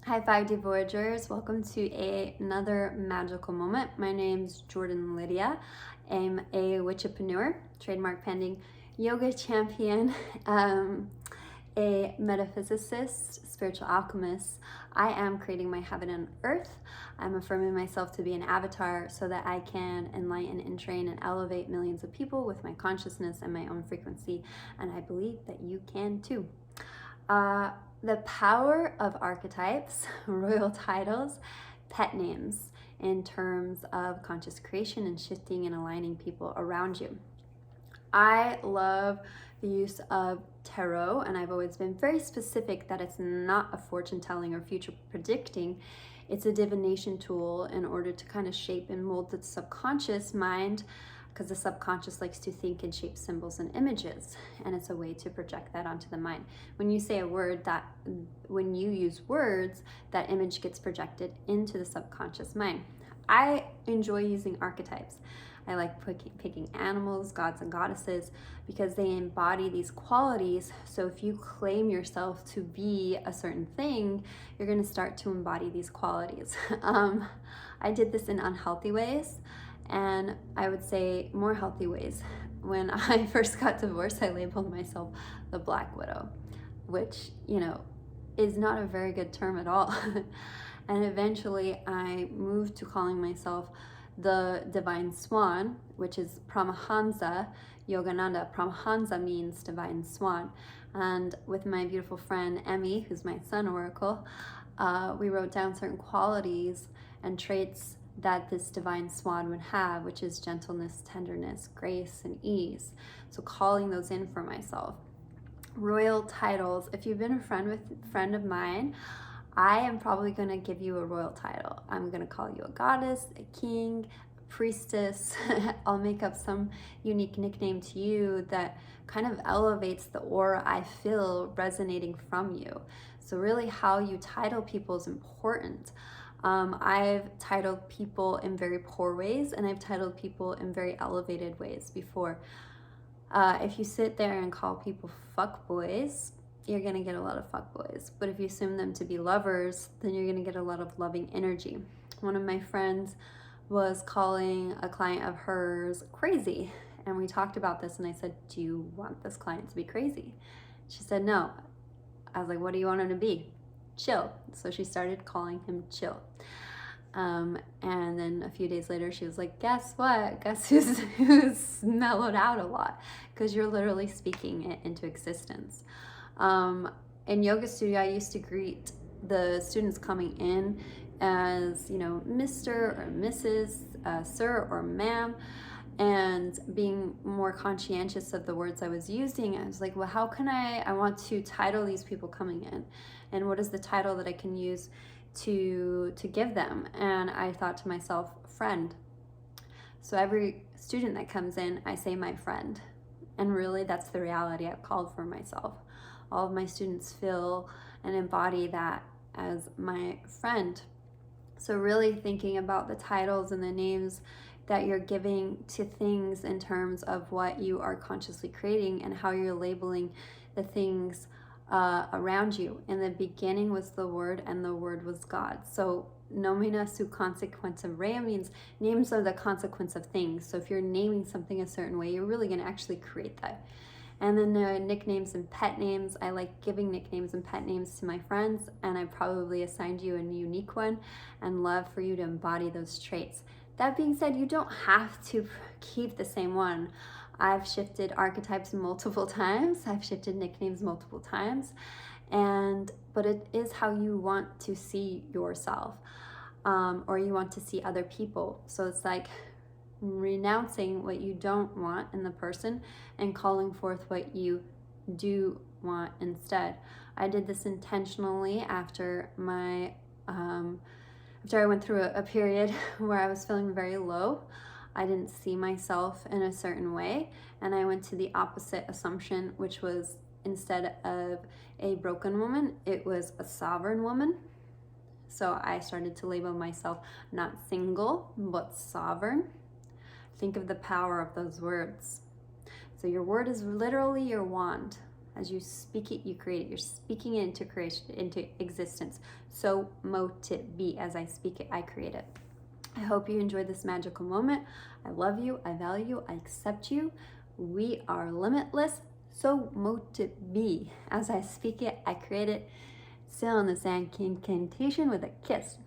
Hi 5D Voyagers, welcome to another magical moment. My name's Jordan Lydia. I'm a witchpreneur, trademark pending, yoga champion, a metaphysicist, spiritual alchemist. I am creating my heaven and earth. I'm affirming myself to be an avatar so that I can enlighten and train and elevate millions of people with my consciousness and my own frequency, and I believe that you can too. The power of archetypes, royal titles, pet names in terms of conscious creation and shifting and aligning people around you. I love the use of tarot, and I've always been very specific that it's not a fortune telling or future predicting. It's a divination tool in order to kind of shape and mold the subconscious mind, because the subconscious likes to think and shape symbols and images, and it's a way to project that onto the mind. When you say a word, when you use words, that image gets projected into the subconscious mind. I enjoy using archetypes. I like picking animals, gods and goddesses, because they embody these qualities. So if you claim yourself to be a certain thing, you're going to start to embody these qualities. I did this in unhealthy ways, and I would say more healthy ways. When I first got divorced, I labeled myself the Black Widow, which, is not a very good term at all. And eventually I moved to calling myself the Divine Swan, which is Paramahansa Yogananda. Paramahansa means divine swan. And with my beautiful friend Emmy, who's my sun oracle, we wrote down certain qualities and traits that this divine swan would have, which is gentleness, tenderness, grace, and ease. So calling those in for myself. Royal titles. If you've been a friend of mine, I am probably going to give you a royal title. I'm going to call you a goddess, a king, a priestess. I'll make up some unique nickname to you that kind of elevates the aura I feel resonating from you. So really how you title people is important. I've titled people in very poor ways, and I've titled people in very elevated ways before. If you sit there and call people fuck boys, you're going to get a lot of fuck boys. But if you assume them to be lovers, then you're going to get a lot of loving energy. One of my friends was calling a client of hers crazy, and we talked about this, and I said, do you want this client to be crazy? She said no. I was like, what do you want him to be? Chill. So she started calling him Chill. And then a few days later, she was like, guess what? Guess who's mellowed out a lot? Because you're literally speaking it into existence. In yoga studio, I used to greet the students coming in as, Mr. or Mrs., Sir or Ma'am, and being more conscientious of the words I was using. I was like, well, how can I want to title these people coming in, and what is the title that I can use to give them? And I thought to myself, friend. So every student that comes in, I say my friend, and really that's the reality I've called for myself. All of my students feel and embody that as my friend. So really thinking about the titles and the names that you're giving to things in terms of what you are consciously creating and how you're labeling the things around you. In the beginning was the Word, and the Word was God. So nomina su consequentia rea means names are the consequence of things. So if you're naming something a certain way, you're really going to actually create that. And then nicknames and pet names. I like giving nicknames and pet names to my friends, and I probably assigned you a unique one and love for you to embody those traits. That being said, you don't have to keep the same one. I've shifted archetypes multiple times. I've shifted nicknames multiple times. But it is how you want to see yourself, or you want to see other people. So it's like renouncing what you don't want in the person and calling forth what you do want instead. I did this intentionally after I went through a period where I was feeling very low. I didn't see myself in a certain way, and I went to the opposite assumption, which was instead of a broken woman, it was a sovereign woman. So I started to label myself not single, but sovereign. Think of the power of those words. So your word is literally your wand. As you speak it, you create it. You're speaking it into creation, into existence. So mote be. As I speak it, I create it. I hope you enjoyed this magical moment. I love you. I value you. I accept you. We are limitless. So mote be. As I speak it, I create it. Sail in the sand incantation with a kiss.